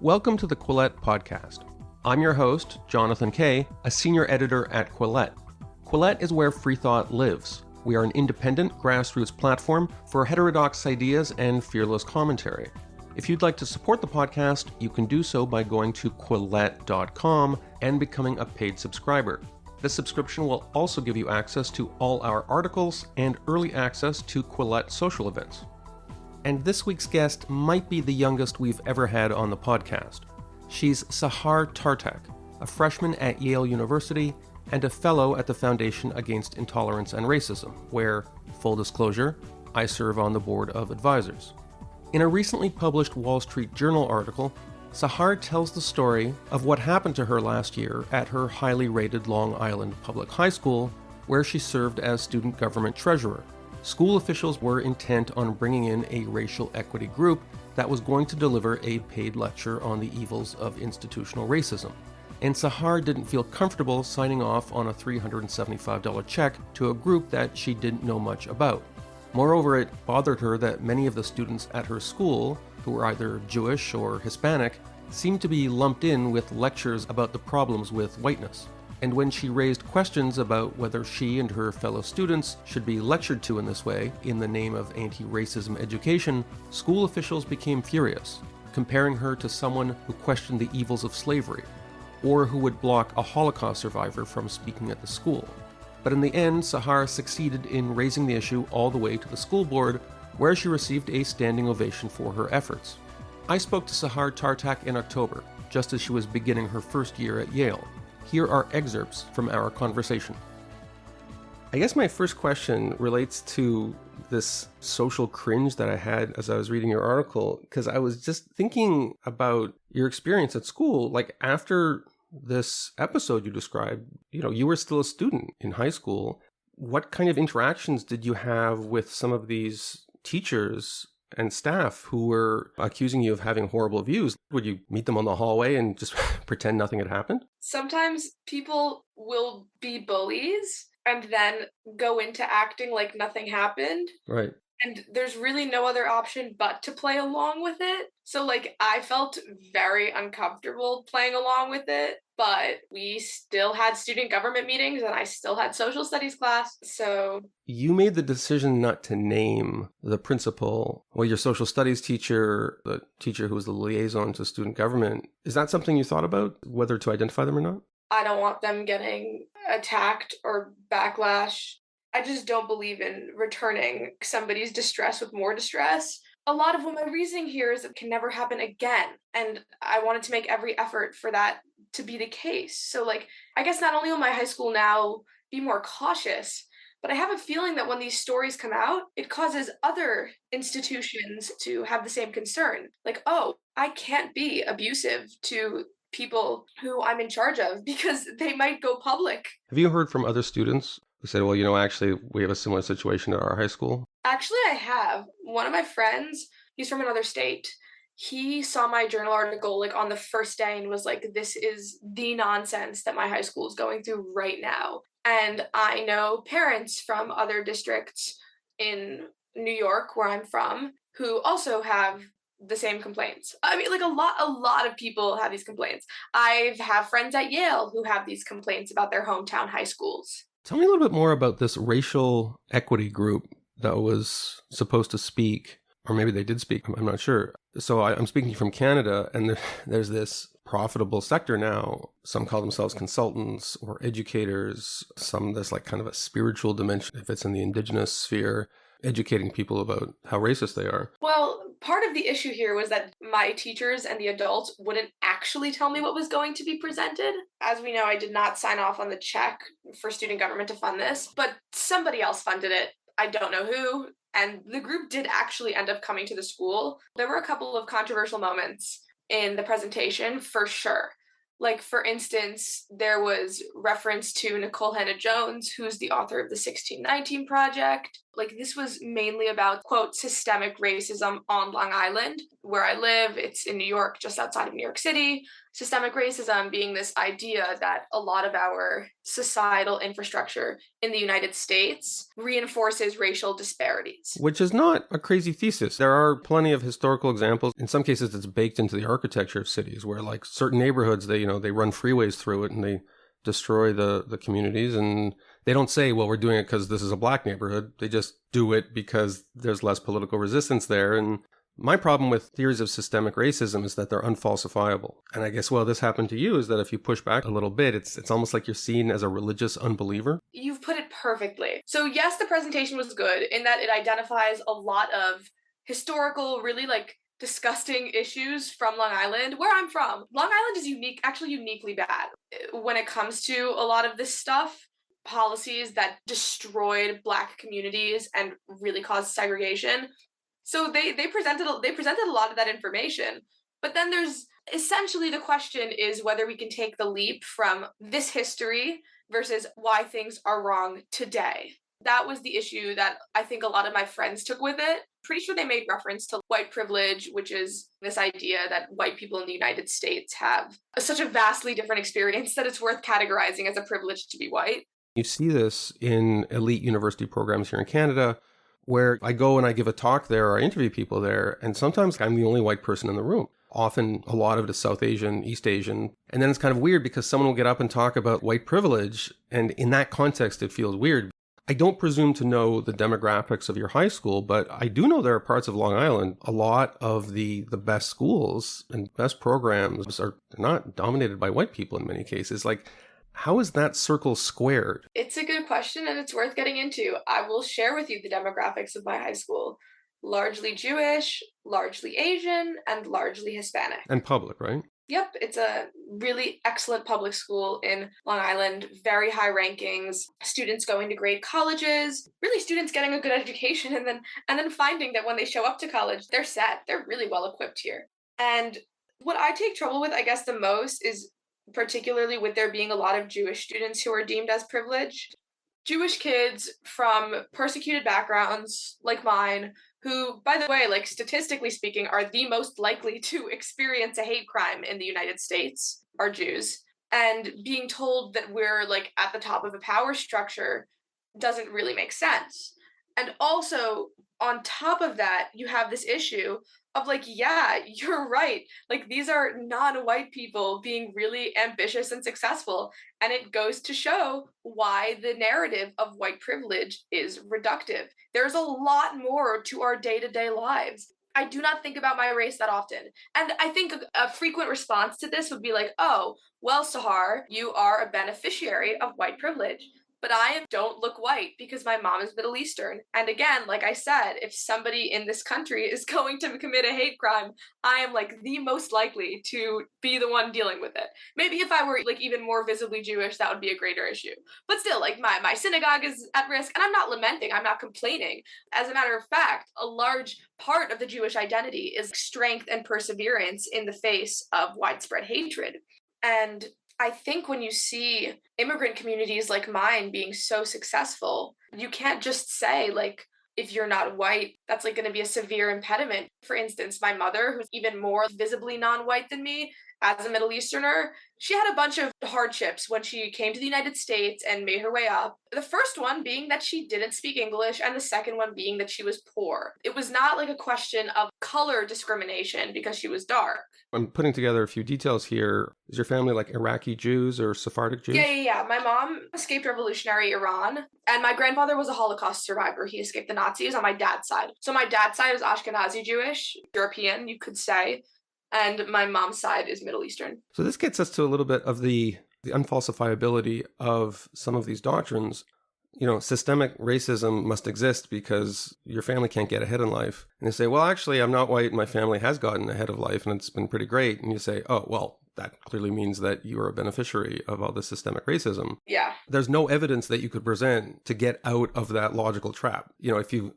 Welcome to the Quillette podcast. I'm your host, Jonathan Kay, a senior editor at Quillette. Quillette is where free thought lives. We are an independent grassroots platform for heterodox ideas and fearless commentary. If you'd like to support the podcast, you can do so by going to quillette.com and becoming a paid subscriber. This subscription will also give you access to all our articles and early access to Quillette social events. And this week's guest might be the youngest we've ever had on the podcast. She's Sahar Tartak, a freshman at Yale University and a fellow at the Foundation Against Intolerance and Racism, where, full disclosure, I serve on the board of advisors. In a recently published Wall Street Journal article, Sahar tells the story of what happened to her last year at her highly rated Long Island Public High School, where she served as student government treasurer. School officials were intent on bringing in a racial equity group that was going to deliver a paid lecture on the evils of institutional racism. And Sahar didn't feel comfortable signing off on a $375 check to a group that she didn't know much about. Moreover, it bothered her that many of the students at her school, who were either Jewish or Hispanic, seemed to be lumped in with lectures about the problems with whiteness. And when she raised questions about whether she and her fellow students should be lectured to in this way, in the name of anti-racism education, school officials became furious, comparing her to someone who questioned the evils of slavery, or who would block a Holocaust survivor from speaking at the school. But in the end, Sahar succeeded in raising the issue all the way to the school board, where she received a standing ovation for her efforts. I spoke to Sahar Tartak in October, just as she was beginning her first year at Yale. Here are excerpts from our conversation. I guess my first question relates to this social cringe that I had as I was reading your article, because I was just thinking about your experience at school. Like, after this episode you described, you were still a student in high school. What kind of interactions did you have with some of these teachers and staff who were accusing you of having horrible views? Would you meet them on the hallway and just pretend nothing had happened? Sometimes people will be bullies and then go into acting like nothing happened. Right. And there's really no other option but to play along with it. So, I felt very uncomfortable playing along with it, but we still had student government meetings and I still had social studies class, so... You made the decision not to name the principal, your social studies teacher, the teacher who was the liaison to student government. Is that something you thought about, whether to identify them or not? I don't want them getting attacked or backlash. I just don't believe in returning somebody's distress with more distress. A lot of what my reasoning here is it can never happen again. And I wanted to make every effort for that to be the case. So, I guess not only will my high school now be more cautious, but I have a feeling that when these stories come out, it causes other institutions to have the same concern. Oh, I can't be abusive to people who I'm in charge of because they might go public. Have you heard from other students who said, well, actually, we have a similar situation at our high school? Actually, I have. One of my friends, he's from another state. He saw my journal article on the first day and was like, this is the nonsense that my high school is going through right now. And I know parents from other districts in New York, where I'm from, who also have the same complaints. I mean, a lot of people have these complaints. I have friends at Yale who have these complaints about their hometown high schools. Tell me a little bit more about this racial equity group that was supposed to speak, or maybe they did speak, I'm not sure. So I'm speaking from Canada, and there's this profitable sector now. Some call themselves consultants or educators. Some, there's kind of a spiritual dimension if it's in the indigenous sphere, educating people about how racist they are. Well, part of the issue here was that my teachers and the adults wouldn't actually tell me what was going to be presented. As we know, I did not sign off on the check for student government to fund this, but somebody else funded it. I don't know who. And the group did actually end up coming to the school. There were a couple of controversial moments in the presentation, for sure. For instance, there was reference to Nicole Hannah-Jones, who's the author of the 1619 Project. This was mainly about, quote, systemic racism on Long Island, where I live. It's in New York, just outside of New York City. Systemic racism being this idea that a lot of our societal infrastructure in the United States reinforces racial disparities. Which is not a crazy thesis. There are plenty of historical examples. In some cases, it's baked into the architecture of cities where like certain neighborhoods, they run freeways through it and they destroy the communities. And they don't say, well, we're doing it because this is a black neighborhood. They just do it because there's less political resistance there. And my problem with theories of systemic racism is that they're unfalsifiable. And I guess, well, this happened to you is that if you push back a little bit, it's almost like you're seen as a religious unbeliever. You've put it perfectly. So yes, the presentation was good in that it identifies a lot of historical, really like disgusting issues from Long Island, where I'm from. Long Island is uniquely bad when it comes to a lot of this stuff. Policies that destroyed Black communities and really caused segregation. So they presented a lot of that information. But then there's essentially the question is whether we can take the leap from this history versus why things are wrong today. That was the issue that I think a lot of my friends took with it. Pretty sure they made reference to white privilege, which is this idea that white people in the United States have such a vastly different experience that it's worth categorizing as a privilege to be white. You see this in elite university programs here in Canada, where I go and I give a talk there or I interview people there, and sometimes I'm the only white person in the room. Often a lot of it is South Asian, East Asian. And then it's kind of weird because someone will get up and talk about white privilege, and in that context, it feels weird. I don't presume to know the demographics of your high school, but I do know there are parts of Long Island, a lot of the best schools and best programs are not dominated by white people in many cases. Like, how is that circle squared? It's a good question and it's worth getting into. I will share with you the demographics of my high school. Largely Jewish, largely Asian, and largely Hispanic. And public, right? Yep, it's a really excellent public school in Long Island, very high rankings, students going to great colleges, really students getting a good education and then finding that when they show up to college, they're set. They're really well equipped here. And what I take trouble with, I guess, the most is particularly with there being a lot of Jewish students who are deemed as privileged. Jewish kids from persecuted backgrounds like mine, who, by the way, like statistically speaking, are the most likely to experience a hate crime in the United States, are Jews. And being told that we're like at the top of a power structure doesn't really make sense. And also, on top of that, you have this issue of like, yeah, you're right. Like, these are non-white people being really ambitious and successful. And it goes to show why the narrative of white privilege is reductive. There's a lot more to our day-to-day lives. I do not think about my race that often. And I think a frequent response to this would be like, oh, well, Sahar, you are a beneficiary of white privilege. But I don't look white because my mom is Middle Eastern. And again, like I said, if somebody in this country is going to commit a hate crime, I am like the most likely to be the one dealing with it. Maybe if I were like even more visibly Jewish, that would be a greater issue. But still, like my synagogue is at risk, and I'm not lamenting, I'm not complaining. As a matter of fact, a large part of the Jewish identity is strength and perseverance in the face of widespread hatred. And I think when you see immigrant communities like mine being so successful, you can't just say, like, if you're not white, that's like going to be a severe impediment. For instance, my mother, who's even more visibly non-white than me, as a Middle Easterner, she had a bunch of hardships when she came to the United States and made her way up. The first one being that she didn't speak English, and the second one being that she was poor. It was not like a question of color discrimination because she was dark. I'm putting together a few details here. Is your family like Iraqi Jews or Sephardic Jews? Yeah. My mom escaped revolutionary Iran, and my grandfather was a Holocaust survivor. He escaped the Nazis on my dad's side. So my dad's side is Ashkenazi Jewish, European, you could say. And my mom's side is Middle Eastern. So this gets us to a little bit of the unfalsifiability of some of these doctrines. You know, systemic racism must exist because your family can't get ahead in life. And they say, well, actually, I'm not white and my family has gotten ahead of life and it's been pretty great. And you say, oh, well, that clearly means that you are a beneficiary of all this systemic racism. Yeah. There's no evidence that you could present to get out of that logical trap. You know, if you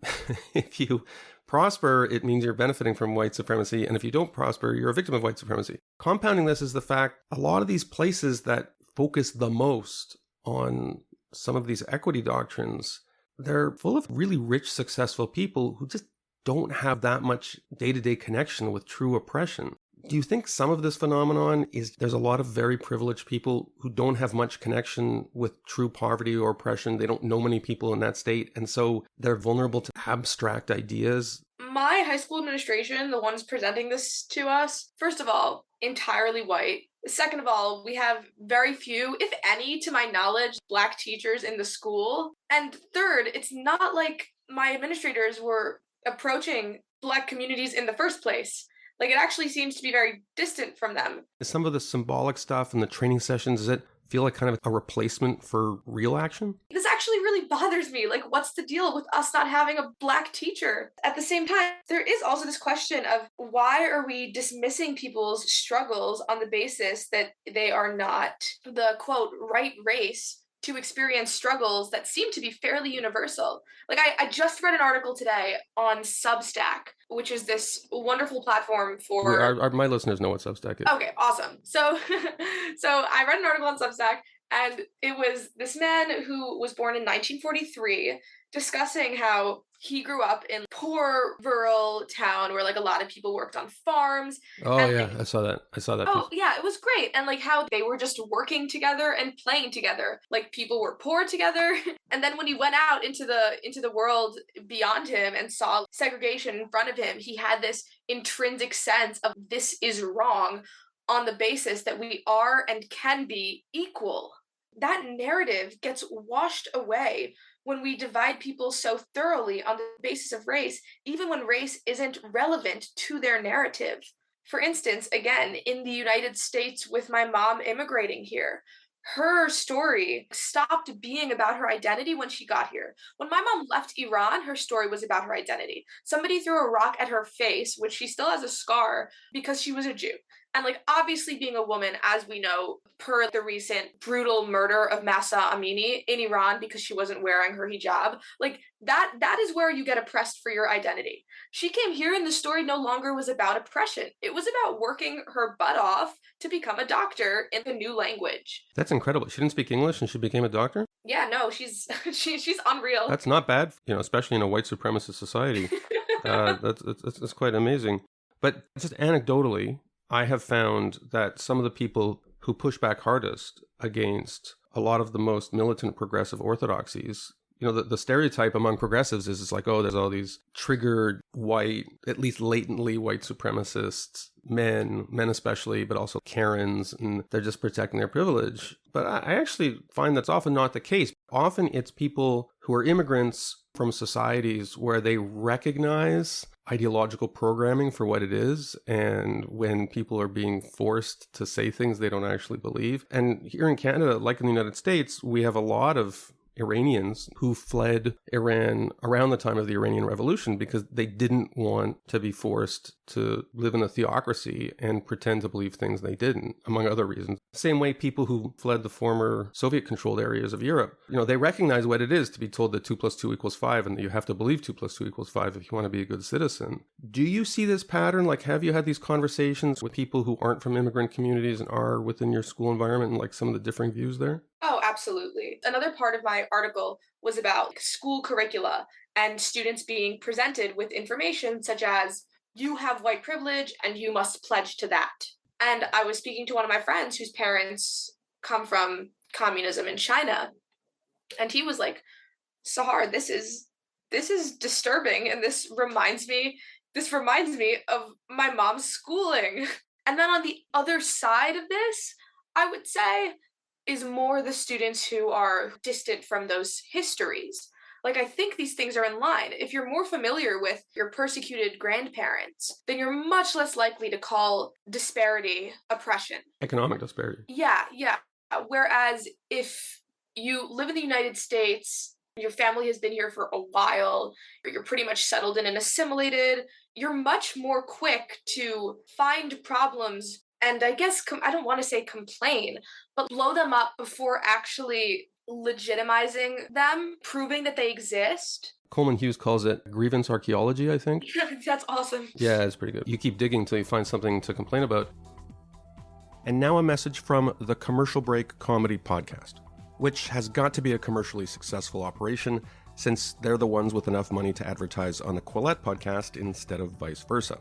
if you prosper, it means you're benefiting from white supremacy. And if you don't prosper, you're a victim of white supremacy. Compounding this is the fact a lot of these places that focus the most on some of these equity doctrines, they're full of really rich, successful people who just don't have that much day-to-day connection with true oppression. Do you think some of this phenomenon is there's a lot of very privileged people who don't have much connection with true poverty or oppression? They don't know many people in that state, and so they're vulnerable to abstract ideas? My high school administration, the ones presenting this to us, first of all, entirely white. Second of all, we have very few, if any, to my knowledge, Black teachers in the school. And third, it's not like my administrators were approaching Black communities in the first place. Like, it actually seems to be very distant from them. Some of the symbolic stuff and the training sessions, does it feel like kind of a replacement for real action? This actually really bothers me. Like, what's the deal with us not having a Black teacher? At the same time, there is also this question of why are we dismissing people's struggles on the basis that they are not the, quote, right race to experience struggles that seem to be fairly universal. Like, I just read an article today on Substack, which is this wonderful platform for... My listeners know what Substack is. Okay, awesome. So I read an article on Substack, and it was this man who was born in 1943 discussing how he grew up in a poor rural town where like a lot of people worked on farms. Oh and, yeah, I saw that. Oh yeah, it was great. And like how they were just working together and playing together. Like people were poor together. And then when he went out into the world beyond him and saw segregation in front of him, he had this intrinsic sense of this is wrong on the basis that we are and can be equal. That narrative gets washed away when we divide people so thoroughly on the basis of race, even when race isn't relevant to their narrative. For instance, again, in the United States with my mom immigrating here, her story stopped being about her identity when she got here. When my mom left Iran, her story was about her identity. Somebody threw a rock at her face, which she still has a scar, because she was a Jew. And like, obviously being a woman, as we know, per the recent brutal murder of Mahsa Amini in Iran because she wasn't wearing her hijab, like that is where you get oppressed for your identity. She came here and the story no longer was about oppression. It was about working her butt off to become a doctor in a new language. That's incredible. She didn't speak English and she became a doctor? Yeah, no, she's unreal. That's not bad, especially in a white supremacist society. That's quite amazing. But just anecdotally, I have found that some of the people who push back hardest against a lot of the most militant progressive orthodoxies, the stereotype among progressives is it's like, oh, there's all these triggered white, at least latently white supremacists, men especially, but also Karens, and they're just protecting their privilege. But I actually find that's often not the case. Often it's people who are immigrants from societies where they recognize ideological programming for what it is, and when people are being forced to say things they don't actually believe. And here in Canada, like in the United States, we have a lot of Iranians who fled Iran around the time of the Iranian Revolution because they didn't want to be forced to live in a theocracy and pretend to believe things they didn't, among other reasons. Same way people who fled the former Soviet-controlled areas of Europe, they recognize what it is to be told that 2 + 2 = 5 and that you have to believe 2 + 2 = 5 if you want to be a good citizen. Do you see this pattern? Like, have you had these conversations with people who aren't from immigrant communities and are within your school environment and like some of the differing views there? Oh, absolutely. Another part of my article was about school curricula and students being presented with information such as, you have white privilege and you must pledge to that. And I was speaking to one of my friends whose parents come from communism in China. And he was like, Sahar, this is disturbing. And this reminds me of my mom's schooling. And then on the other side of this, I would say, is more the students who are distant from those histories. Like, I think these things are in line. If you're more familiar with your persecuted grandparents, then you're much less likely to call disparity oppression. Economic disparity. Yeah. Whereas if you live in the United States, your family has been here for a while, or you're pretty much settled in and assimilated, you're much more quick to find problems and I guess, I don't want to say complain, but blow them up before actually legitimizing them, proving that they exist. Coleman Hughes calls it grievance archaeology, I think. That's awesome. Yeah, it's pretty good. You keep digging until you find something to complain about. And now a message from the Commercial Break Comedy Podcast, which has got to be a commercially successful operation since they're the ones with enough money to advertise on the Quillette podcast instead of vice versa.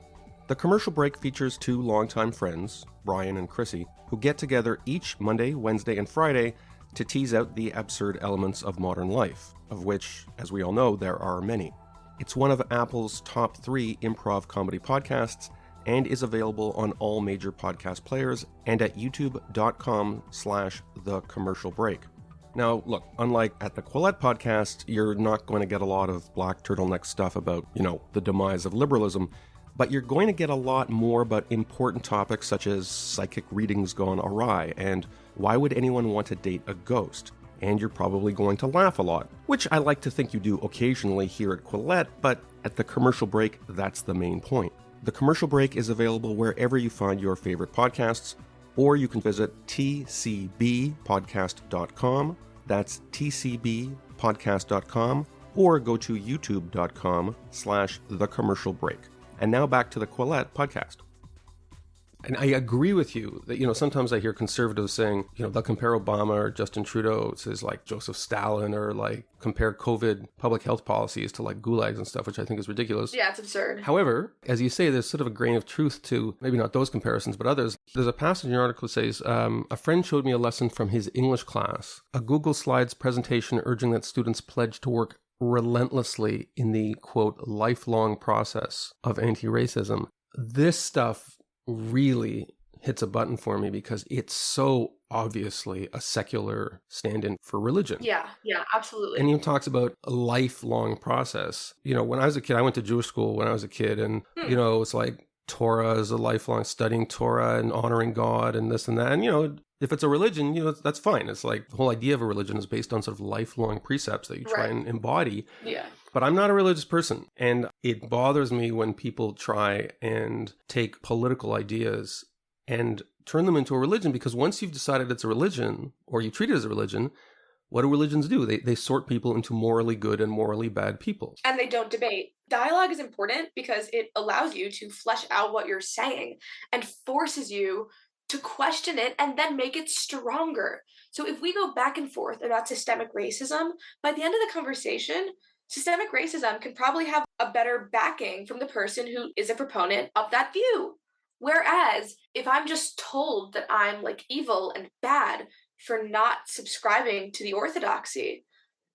The Commercial Break features two longtime friends, Brian and Chrissy, who get together each Monday, Wednesday, and Friday to tease out the absurd elements of modern life, of which, as we all know, there are many. It's one of Apple's top 3 improv comedy podcasts and is available on all major podcast players and at youtube.com/thecommercialbreak. Now, look, unlike at the Quillette podcast, you're not going to get a lot of black turtleneck stuff about, the demise of liberalism, but you're going to get a lot more about important topics such as psychic readings gone awry and why would anyone want to date a ghost? And you're probably going to laugh a lot, which I like to think you do occasionally here at Quillette, but at the Commercial Break, that's the main point. The Commercial Break is available wherever you find your favorite podcasts, or you can visit tcbpodcast.com, that's tcbpodcast.com, or go to youtube.com/thecommercialbreak. And now back to the Quillette podcast. And I agree with you that, sometimes I hear conservatives saying, they'll compare Obama or Justin Trudeau to like Joseph Stalin or like compare COVID public health policies to like gulags and stuff, which I think is ridiculous. Yeah, it's absurd. However, as you say, there's sort of a grain of truth to maybe not those comparisons, but others. There's a passage in your article that says, a friend showed me a lesson from his English class, a Google Slides presentation urging that students pledge to work relentlessly in the, quote, lifelong process of anti-racism. This stuff really hits a button for me because it's so obviously a secular stand-in for religion. Yeah, absolutely. And he talks about a lifelong process. When I was a kid, I went to Jewish school when I was a kid, and, it's like Torah is a lifelong studying Torah and honoring God and this and that. And, if it's a religion, that's fine. It's like the whole idea of a religion is based on sort of lifelong precepts that you try and embody. Yeah. But I'm not a religious person, and it bothers me when people try and take political ideas and turn them into a religion, because once you've decided it's a religion, or you treat it as a religion, what do religions do? They sort people into morally good and morally bad people. And they don't debate. Dialogue is important because it allows you to flesh out what you're saying and forces you to question it and then make it stronger. So if we go back and forth about systemic racism, by the end of the conversation, systemic racism can probably have a better backing from the person who is a proponent of that view. Whereas if I'm just told that I'm like evil and bad for not subscribing to the orthodoxy,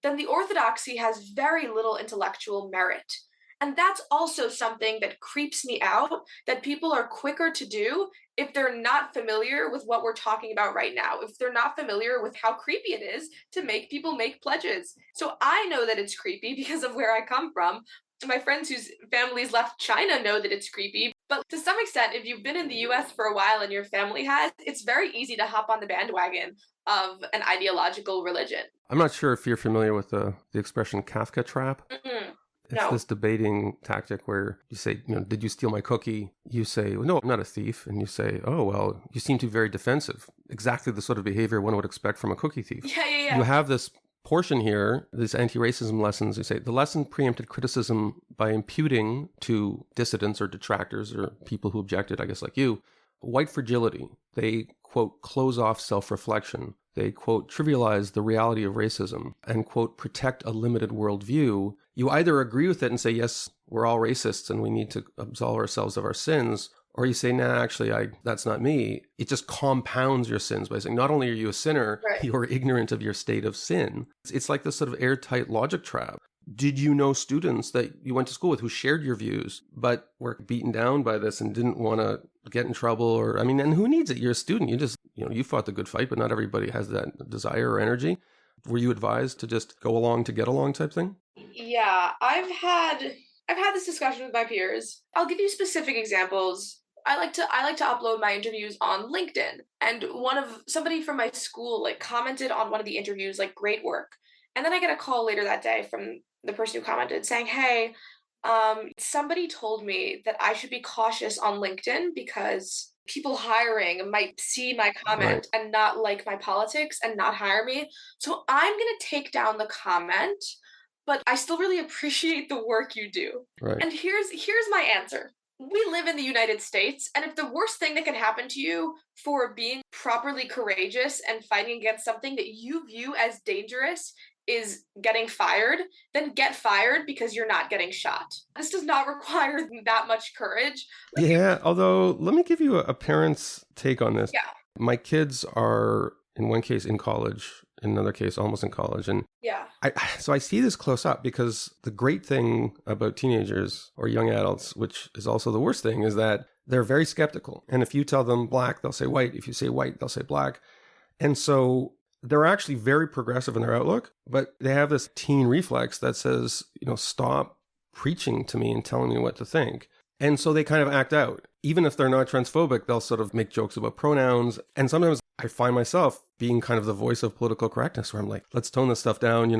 then the orthodoxy has very little intellectual merit. And that's also something that creeps me out, that people are quicker to do if they're not familiar with what we're talking about right now, if they're not familiar with how creepy it is to make people make pledges. So I know that it's creepy because of where I come from. My friends whose families left China know that it's creepy. But to some extent, if you've been in the US for a while and your family has, it's very easy to hop on the bandwagon of an ideological religion. I'm not sure if you're familiar with the expression Kafka trap. Mm-mm. It's this debating tactic where you say, did you steal my cookie? You say, well, no, I'm not a thief. And you say, oh, well, you seem to be very defensive. Exactly the sort of behavior one would expect from a cookie thief. Yeah. You have this portion here, these anti-racism lessons. You say, the lesson preempted criticism by imputing to dissidents or detractors or people who objected, I guess like you, white fragility. They, quote, close off self-reflection. They, quote, trivialize the reality of racism and, quote, protect a limited worldview. You either agree with it and say, yes, we're all racists and we need to absolve ourselves of our sins, or you say, nah, actually, that's not me. It just compounds your sins by saying, not only are you a sinner, right, you're ignorant of your state of sin. It's like this sort of airtight logic trap. Did you know students that you went to school with who shared your views, but were beaten down by this and didn't want to get in trouble? And who needs it? You're a student. You just, you fought the good fight, but not everybody has that desire or energy. Were you advised to just go along to get along type thing? Yeah, I've had this discussion with my peers. I'll give you specific examples. I like to upload my interviews on LinkedIn, and somebody from my school commented on one of the interviews, great work. And then I get a call later that day from the person who commented saying, hey, somebody told me that I should be cautious on LinkedIn because people hiring might see my comment and not like my politics and not hire me. So I'm going to take down the comment, but I still really appreciate the work you do. Right. And here's my answer. We live in the United States, and if the worst thing that can happen to you for being properly courageous and fighting against something that you view as dangerous is getting fired, then get fired because you're not getting shot. This does not require that much courage. Yeah, although let me give you a parent's take on this. Yeah. My kids are, in one case, in college, in another case, almost in college. And Yeah. So I see this close up because the great thing about teenagers or young adults, which is also the worst thing, is that they're very skeptical. And if you tell them black, they'll say white. If you say white, they'll say black. And so they're actually very progressive in their outlook, but they have this teen reflex that says, stop preaching to me and telling me what to think. And so they kind of act out. Even if they're not transphobic, they'll sort of make jokes about pronouns. And sometimes I find myself being kind of the voice of political correctness where I'm like, let's tone this stuff down. I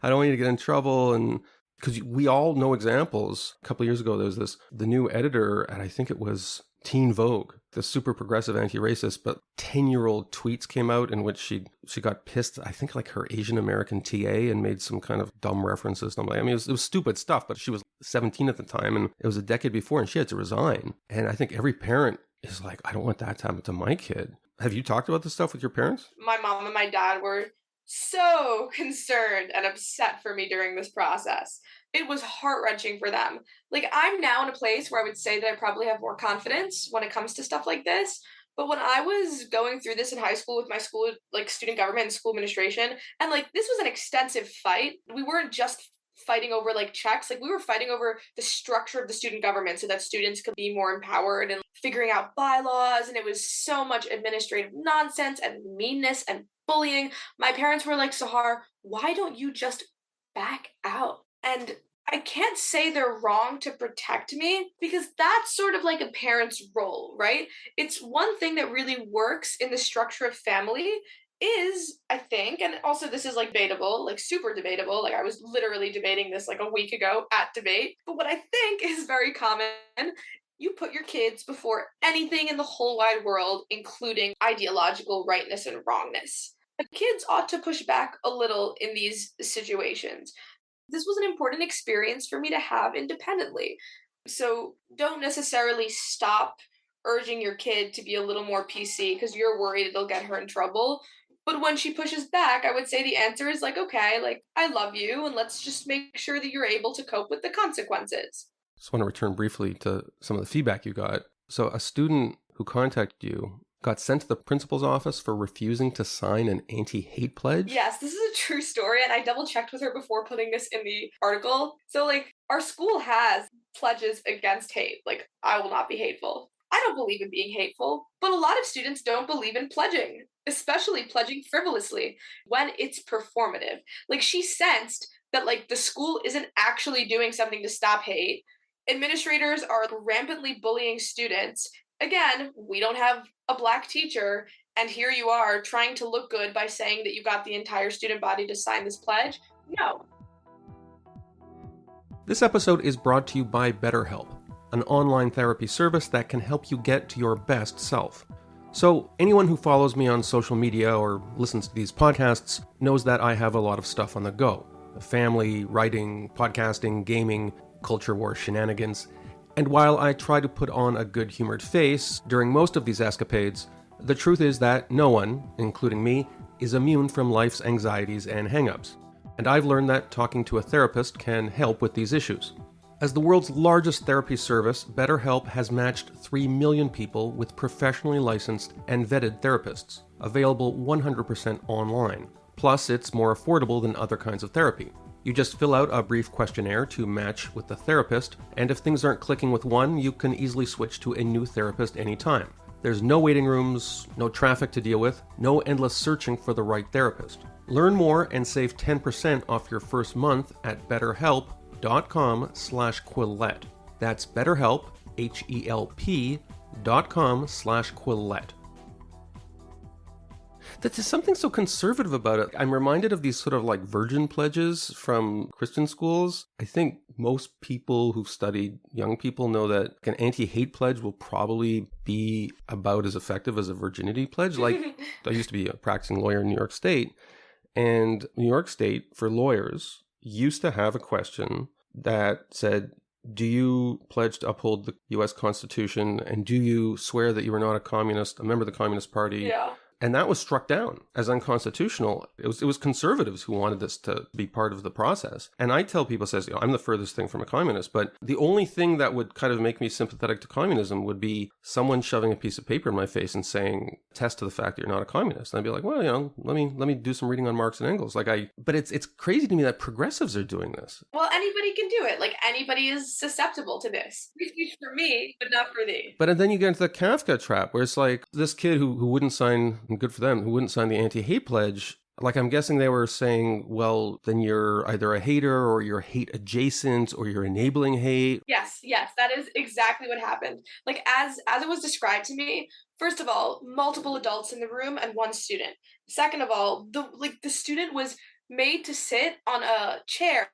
don't want you to get in trouble. And because we all know examples. A couple of years ago, there was the new editor, and I think it was Teen Vogue, the super progressive anti-racist, but 10-year-old tweets came out in which she got pissed, I think like her Asian American TA, and made some kind of dumb references. And I'm like, I mean, it was stupid stuff, but she was 17 at the time, and it was a decade before, and she had to resign. And I think every parent is like, I don't want that to happen to my kid. Have you talked about this stuff with your parents? My mom and my dad were so concerned and upset for me during this process. It was heart-wrenching for them. Like, I'm now in a place where I would say that I probably have more confidence when it comes to stuff like this. But when I was going through this in high school with my school, like student government and school administration, and like this was an extensive fight. We weren't just fighting over like checks, like we were fighting over the structure of the student government so that students could be more empowered and figuring out bylaws. And it was so much administrative nonsense and meanness and bullying. My parents were like, Sahar, why don't you just back out? And I can't say they're wrong to protect me because that's sort of like a parent's role, right? It's one thing that really works in the structure of family is, I think, and also this is like debatable, like super debatable. Like I was literally debating this like a week ago at debate. But what I think is very common, you put your kids before anything in the whole wide world, including ideological rightness and wrongness. The kids ought to push back a little in these situations. This was an important experience for me to have independently. So don't necessarily stop urging your kid to be a little more PC because you're worried it'll get her in trouble. But when she pushes back, I would say the answer is like, okay, like, I love you, and let's just make sure that you're able to cope with the consequences. Just want to return briefly to some of the feedback you got. So a student who contacted you got sent to the principal's office for refusing to sign an anti-hate pledge? Yes, this is a true story, and I double-checked with her before putting this in the article. So, like, our school has pledges against hate. Like, I will not be hateful. I don't believe in being hateful, but a lot of students don't believe in pledging, especially pledging frivolously when it's performative. Like, she sensed that, like, the school isn't actually doing something to stop hate. Administrators are rampantly bullying students. Again, we don't have a black teacher, and here you are trying to look good by saying that you got the entire student body to sign this pledge. No. This episode is brought to you by BetterHelp, an online therapy service that can help you get to your best self. So anyone who follows me on social media or listens to these podcasts knows that I have a lot of stuff on the go. Family, writing, podcasting, gaming, culture war shenanigans. And while I try to put on a good-humored face during most of these escapades, the truth is that no one, including me, is immune from life's anxieties and hang-ups. And I've learned that talking to a therapist can help with these issues. As the world's largest therapy service, BetterHelp has matched 3 million people with professionally licensed and vetted therapists, available 100% online. Plus, it's more affordable than other kinds of therapy. You just fill out a brief questionnaire to match with the therapist, and if things aren't clicking with one, you can easily switch to a new therapist anytime. There's no waiting rooms, no traffic to deal with, no endless searching for the right therapist. Learn more and save 10% off your first month at betterhelp.com/Quillette. That's BetterHelp, HELP.com/Quillette. There's something so conservative about it. I'm reminded of these sort of like virgin pledges from Christian schools. I think most people who've studied young people know that an anti-hate pledge will probably be about as effective as a virginity pledge. Like, I used to be a practicing lawyer in New York State, and New York State, for lawyers, used to have a question that said, do you pledge to uphold the U.S. Constitution, and do you swear that you are not a communist, a member of the Communist Party? Yeah. And that was struck down as unconstitutional. It was conservatives who wanted this to be part of the process. And I tell people, I'm the furthest thing from a communist, but the only thing that would kind of make me sympathetic to communism would be someone shoving a piece of paper in my face and saying, attest to the fact that you're not a communist. And I'd be like, well, let me do some reading on Marx and Engels. But it's crazy to me that progressives are doing this. Well, anybody can do it. Anybody is susceptible to this. Free speech for me, but not for thee. But then you get into the Kafka trap, where it's like this kid who wouldn't sign, and good for them, who wouldn't sign the anti-hate pledge. I'm guessing they were saying, well, then you're either a hater or you're hate adjacent or you're enabling hate. Yes, that is exactly what happened. As it was described to me, first of all, multiple adults in the room and one student. Second of all, the student was made to sit on a chair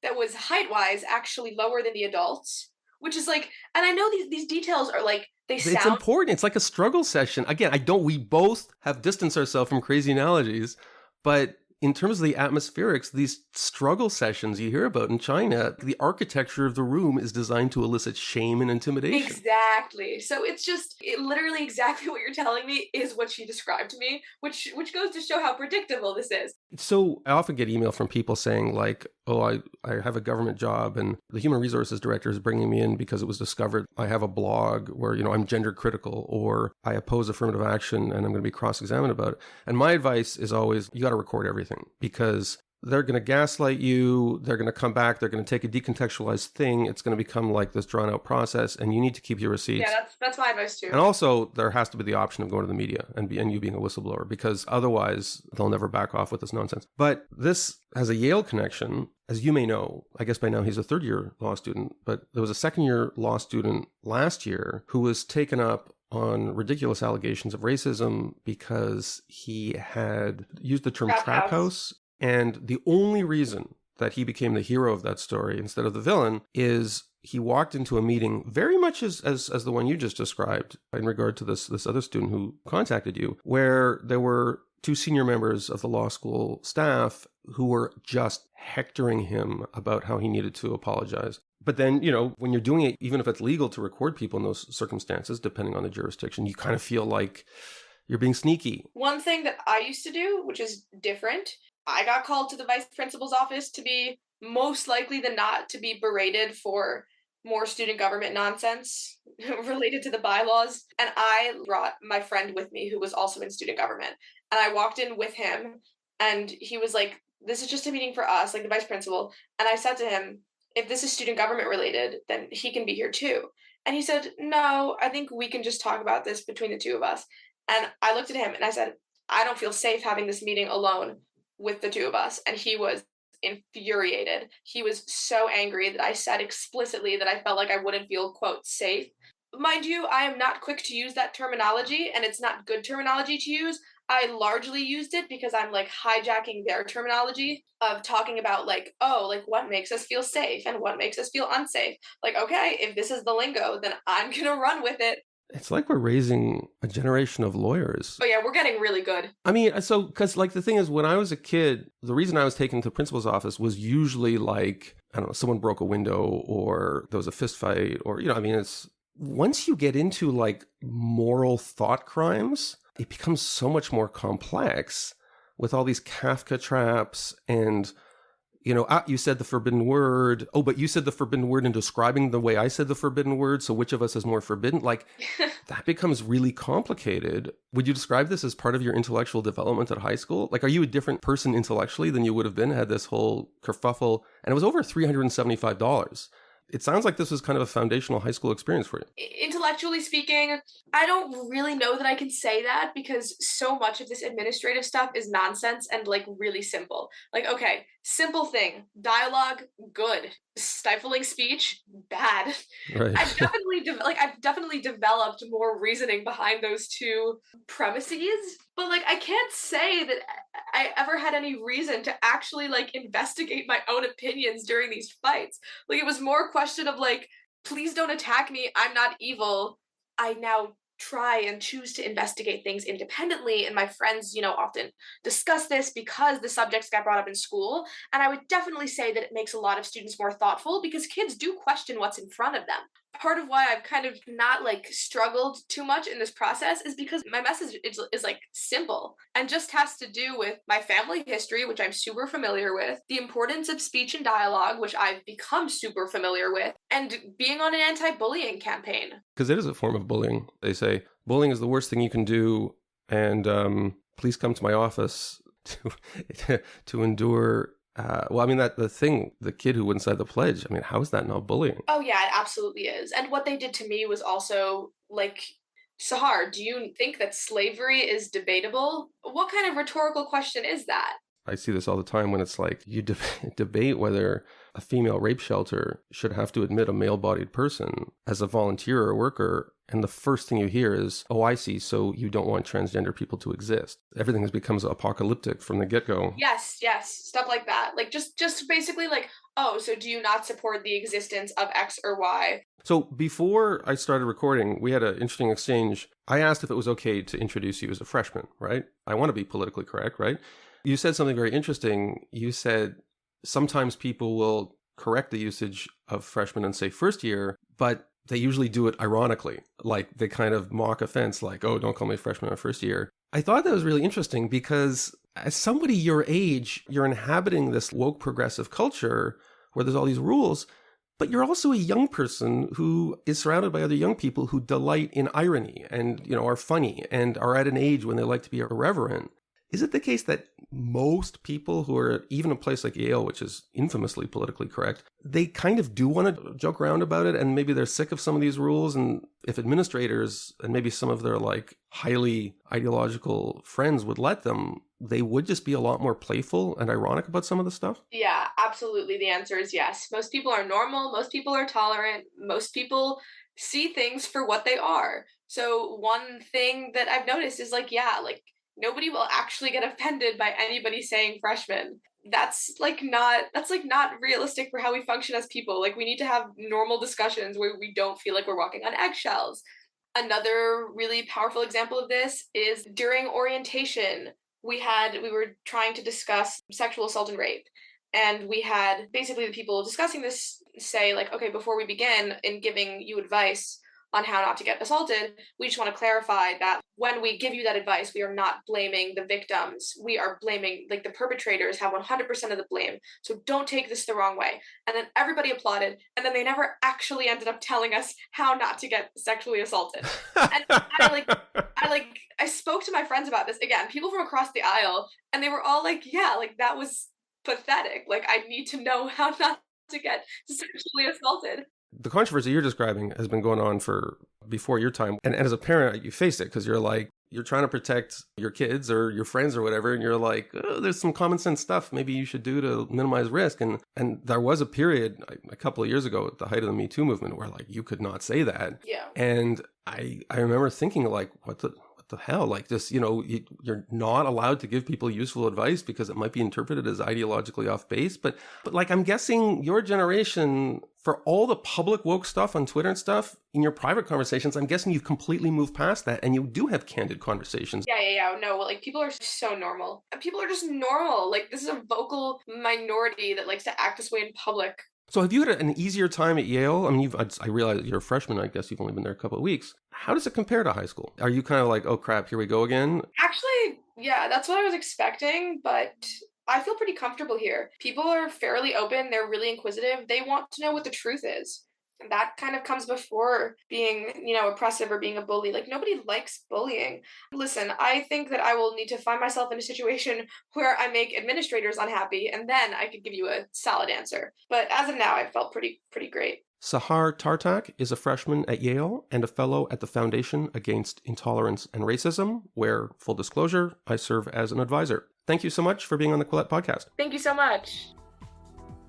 that was height-wise actually lower than the adults, which is and I know these details are they sound... It's important. It's like a struggle session. Again, we both have distanced ourselves from crazy analogies, but in terms of the atmospherics, these struggle sessions you hear about in China, the architecture of the room is designed to elicit shame and intimidation. Exactly. So it's literally exactly what you're telling me is what she described to me, which goes to show how predictable this is. So I often get email from people saying I have a government job and the human resources director is bringing me in because it was discovered I have a blog where, I'm gender critical, or I oppose affirmative action and I'm going to be cross-examined about it. And my advice is always, you got to record everything, because they're going to gaslight you. They're going to come back. They're going to take a decontextualized thing. It's going to become this drawn out process, and you need to keep your receipts. Yeah, that's my advice too. And also, there has to be the option of going to the media and you being a whistleblower, because otherwise they'll never back off with this nonsense. But this has a Yale connection, as you may know. I guess by now he's a third-year law student, but there was a second-year law student last year who was taken up on ridiculous allegations of racism because he had used the term trap house. And the only reason that he became the hero of that story instead of the villain is he walked into a meeting very much as the one you just described in regard to this other student who contacted you, where there were two senior members of the law school staff who were just hectoring him about how he needed to apologize. But then, when you're doing it, even if it's legal to record people in those circumstances, depending on the jurisdiction, you kind of feel like you're being sneaky. One thing that I used to do, which is different, I got called to the vice principal's office to be most likely than not to be berated for more student government nonsense related to the bylaws. And I brought my friend with me who was also in student government. And I walked in with him and he was like, this is just a meeting for us, the vice principal. And I said to him, if this is student government related, then he can be here too. And he said, no, I think we can just talk about this between the two of us. And I looked at him and I said, I don't feel safe having this meeting alone with the two of us. And he was infuriated. He was so angry that I said explicitly that I felt like I wouldn't feel, quote, safe. Mind you, I am not quick to use that terminology, and it's not good terminology to use. I largely used it because I'm hijacking their terminology of talking about what makes us feel safe and what makes us feel unsafe. Okay, if this is the lingo, then I'm gonna run with it. It's like we're raising a generation of lawyers. Oh yeah, we're getting really good. I mean, because the thing is, when I was a kid, the reason I was taken to the principal's office was usually I don't know, someone broke a window or there was a fist fight or, it's once you get into moral thought crimes, it becomes so much more complex with all these Kafka traps and, you said the forbidden word. Oh, but you said the forbidden word in describing the way I said the forbidden word. So which of us is more forbidden? That becomes really complicated. Would you describe this as part of your intellectual development at high school? Are you a different person intellectually than you would have been had this whole kerfuffle? And it was over $375. It sounds like this was kind of a foundational high school experience for you. Intellectually speaking, I don't really know that I can say that because so much of this administrative stuff is nonsense and really simple. Okay, simple thing, dialogue, good. Stifling speech, bad. Right. I've definitely developed more reasoning behind those two premises, but I can't say that I ever had any reason to actually investigate my own opinions during these fights. It was more a question of please don't attack me, I'm not evil. I now try and choose to investigate things independently, and my friends often discuss this because the subjects got brought up in school, and I would definitely say that it makes a lot of students more thoughtful because kids do question what's in front of them. Part of why I've kind of not like struggled too much in this process is because my message is like simple and just has to do with my family history, which I'm super familiar with, the importance of speech and dialogue, which I've become super familiar with, and being on an anti-bullying campaign. Because it is a form of bullying. They say bullying is the worst thing you can do, and please come to my office to endure. The kid who wouldn't sign the pledge, I mean, how is that not bullying? Oh, yeah, it absolutely is. And what they did to me was also like, Sahar, do you think that slavery is debatable? What kind of rhetorical question is that? I see this all the time when it's like you debate whether a female rape shelter should have to admit a male-bodied person as a volunteer or worker. And the first thing you hear is, oh, I see, so you don't want transgender people to exist. Everything becomes apocalyptic from the get-go. Yes, stuff like that. Like, just basically like, oh, so do you not support the existence of X or Y? So before I started recording, we had an interesting exchange. I asked if it was okay to introduce you as a freshman, right? I want to be politically correct, right? You said something very interesting. You said sometimes people will correct the usage of freshman and say first year, but they usually do it ironically. Like they kind of mock offense, like, oh, don't call me freshman or first year. I thought that was really interesting because as somebody your age, you're inhabiting this woke progressive culture where there's all these rules, but you're also a young person who is surrounded by other young people who delight in irony and, are funny and are at an age when they like to be irreverent. Is it the case that most people who are even a place like Yale, which is infamously politically correct, they kind of do want to joke around about it and maybe they're sick of some of these rules? And if administrators and maybe some of their like highly ideological friends would let them, they would just be a lot more playful and ironic about some of the stuff? Yeah, absolutely. The answer is yes. Most people are normal. Most people are tolerant. Most people see things for what they are. So one thing that I've noticed is like nobody will actually get offended by anybody saying freshman. That's not realistic for how we function as people. Like we need to have normal discussions where we don't feel like we're walking on eggshells. Another really powerful example of this is during orientation, we were trying to discuss sexual assault and rape. And we had basically the people discussing this say like, okay, before we begin in giving you advice on how not to get assaulted, we just want to clarify that when we give you that advice, we are not blaming the victims. We are blaming, like the perpetrators have 100% of the blame. So don't take this the wrong way. And then everybody applauded. And then they never actually ended up telling us how not to get sexually assaulted. And I spoke to my friends about this again, people from across the aisle, and they were all like, yeah, like that was pathetic. Like I need to know how not to get sexually assaulted. The controversy you're describing has been going on for before your time. And as a parent, you face it because you're trying to protect your kids or your friends or whatever. And you're like, oh, there's some common sense stuff maybe you should do to minimize risk. And there was a period a couple of years ago at the height of the Me Too movement where like you could not say that. Yeah. And I remember thinking like, what the hell? Like this, you're not allowed to give people useful advice because it might be interpreted as ideologically off base. But like, I'm guessing your generation, for all the public woke stuff on Twitter and stuff, in your private conversations, I'm guessing you've completely moved past that and you do have candid conversations. Yeah. No, like people are so normal. People are just normal. Like this is a vocal minority that likes to act this way in public. So have you had an easier time at Yale? I mean, I realize you're a freshman. I guess you've only been there a couple of weeks. How does it compare to high school? Are you kind of like, oh crap, here we go again? Actually, yeah, that's what I was expecting, but I feel pretty comfortable here. People are fairly open. They're really inquisitive. They want to know what the truth is. And that kind of comes before being, oppressive or being a bully. Like, nobody likes bullying. Listen, I think that I will need to find myself in a situation where I make administrators unhappy, and then I could give you a solid answer. But as of now, I felt pretty great. Sahar Tartak is a freshman at Yale and a fellow at the Foundation Against Intolerance and Racism, where, full disclosure, I serve as an advisor. Thank you so much for being on the Quillette podcast. Thank you so much.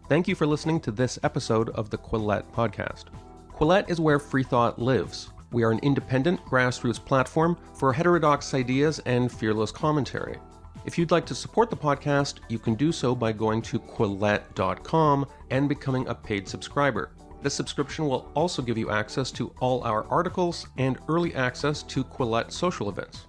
Thank you for listening to this episode of the Quillette podcast. Quillette is where free thought lives. We are an independent grassroots platform for heterodox ideas and fearless commentary. If you'd like to support the podcast, you can do so by going to quillette.com and becoming a paid subscriber. This subscription will also give you access to all our articles and early access to Quillette social events.